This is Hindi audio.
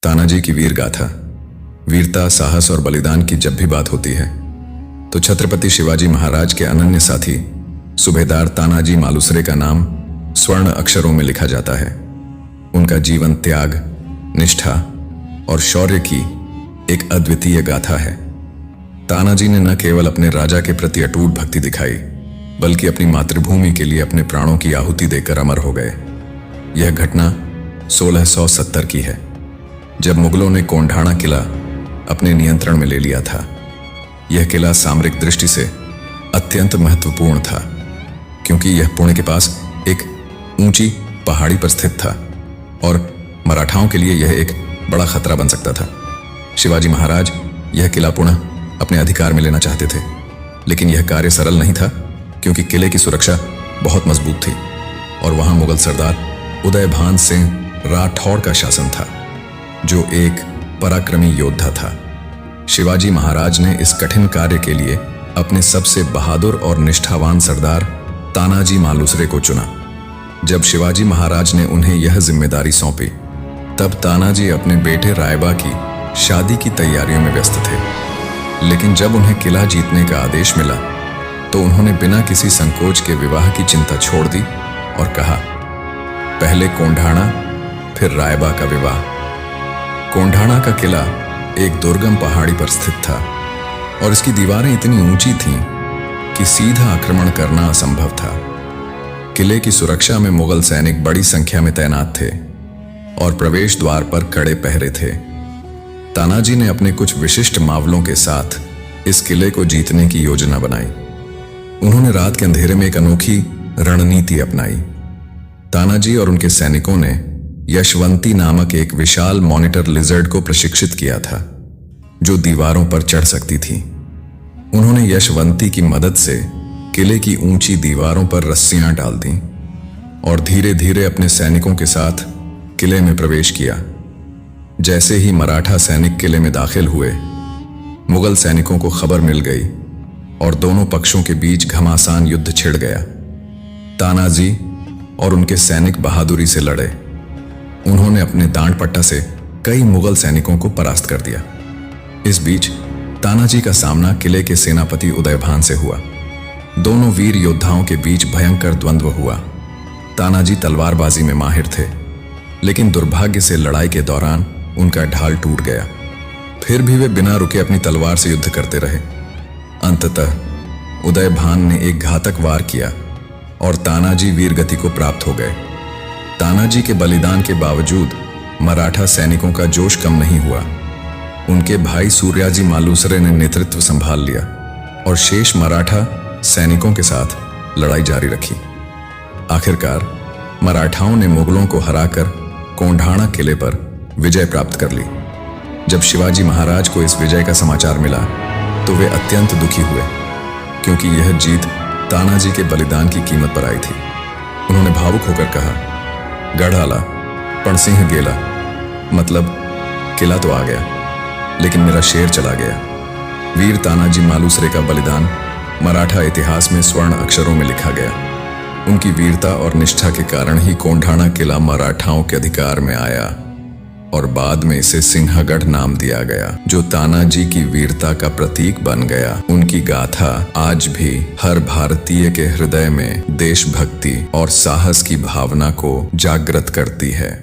तानाजी की वीर गाथा। वीरता, साहस और बलिदान की जब भी बात होती है तो छत्रपति शिवाजी महाराज के अनन्य साथी सूबेदार तानाजी मालुसरे का नाम स्वर्ण अक्षरों में लिखा जाता है। उनका जीवन त्याग, निष्ठा और शौर्य की एक अद्वितीय गाथा है। तानाजी ने न केवल अपने राजा के प्रति अटूट भक्ति दिखाई, बल्कि अपनी मातृभूमि के लिए अपने प्राणों की आहुति देकर अमर हो गए। यह घटना 1670 की है, जब मुगलों ने कोंढाणा किला अपने नियंत्रण में ले लिया था। यह किला सामरिक दृष्टि से अत्यंत महत्वपूर्ण था, क्योंकि यह पुणे के पास एक ऊंची पहाड़ी पर स्थित था और मराठाओं के लिए यह एक बड़ा खतरा बन सकता था। शिवाजी महाराज यह किला पुनः अपने अधिकार में लेना चाहते थे, लेकिन यह कार्य सरल नहीं था, क्योंकि किले की सुरक्षा बहुत मजबूत थी और वहां मुगल सरदार उदयभान सिंह राठौड़ का शासन था, जो एक पराक्रमी योद्धा था। शिवाजी महाराज ने इस कठिन कार्य के लिए अपने सबसे बहादुर और निष्ठावान सरदार तानाजी मालुसरे को चुना। जब शिवाजी महाराज ने उन्हें यह जिम्मेदारी सौंपी, तब तानाजी अपने बेटे रायबा की शादी की तैयारियों में व्यस्त थे। लेकिन जब उन्हें किला जीतने का आदेश मिला, तो उन्होंने बिना किसी संकोच के विवाह की चिंता छोड़ दी और कहा, पहले कोंढाणा, फिर रायबा का विवाह। कोंढाणा का किला एक दुर्गम पहाड़ी पर स्थित था और इसकी दीवारें इतनी ऊंची थीं कि सीधा आक्रमण करना असंभव था। किले की सुरक्षा में मुगल सैनिक बड़ी संख्या में तैनात थे और प्रवेश द्वार पर कड़े पहरे थे। तानाजी ने अपने कुछ विशिष्ट मावलों के साथ इस किले को जीतने की योजना बनाई। उन्होंने रात के अंधेरे में एक अनोखी रणनीति अपनाई। तानाजी और उनके सैनिकों ने यशवंती नामक एक विशाल मॉनिटर लिजर्ड को प्रशिक्षित किया था, जो दीवारों पर चढ़ सकती थी। उन्होंने यशवंती की मदद से किले की ऊंची दीवारों पर रस्सियां डाल दी और धीरे धीरे अपने सैनिकों के साथ किले में प्रवेश किया। जैसे ही मराठा सैनिक किले में दाखिल हुए, मुगल सैनिकों को खबर मिल गई और दोनों पक्षों के बीच घमासान युद्ध छिड़ गया। तानाजी और उनके सैनिक बहादुरी से लड़े। उन्होंने अपने दांड पट्टा से कई मुगल सैनिकों को परास्त कर दिया। इस बीच तानाजी का सामना किले के सेनापति उदयभान से हुआ। दोनों वीर योद्धाओं के बीच भयंकर द्वंद्व हुआ। तानाजी तलवारबाजी में माहिर थे, लेकिन दुर्भाग्य से लड़ाई के दौरान उनका ढाल टूट गया। फिर भी वे बिना रुके अपनी तलवार से युद्ध करते रहे। अंततः उदयभान ने एक घातक वार किया और तानाजी वीरगति को प्राप्त हो गए। तानाजी के बलिदान के बावजूद मराठा सैनिकों का जोश कम नहीं हुआ। उनके भाई सूर्याजी मालुसरे ने नेतृत्व संभाल लिया और शेष मराठा सैनिकों के साथ लड़ाई जारी रखी। आखिरकार मराठाओं ने मुगलों को हराकर कोंढाणा किले पर विजय प्राप्त कर ली। जब शिवाजी महाराज को इस विजय का समाचार मिला, तो वे अत्यंत दुखी हुए, क्योंकि यह जीत तानाजी के बलिदान की कीमत पर आई थी। उन्होंने भावुक होकर कहा, गढ़ आला पण सिंह गेला, मतलब किला तो आ गया, लेकिन मेरा शेर चला गया। वीर तानाजी मालुसरे का बलिदान मराठा इतिहास में स्वर्ण अक्षरों में लिखा गया। उनकी वीरता और निष्ठा के कारण ही कोंढाणा किला मराठाओं के अधिकार में आया और बाद में इसे सिंहगढ़ नाम दिया गया, जो तानाजी की वीरता का प्रतीक बन गया। उनकी गाथा आज भी हर भारतीय के हृदय में देशभक्ति और साहस की भावना को जागृत करती है।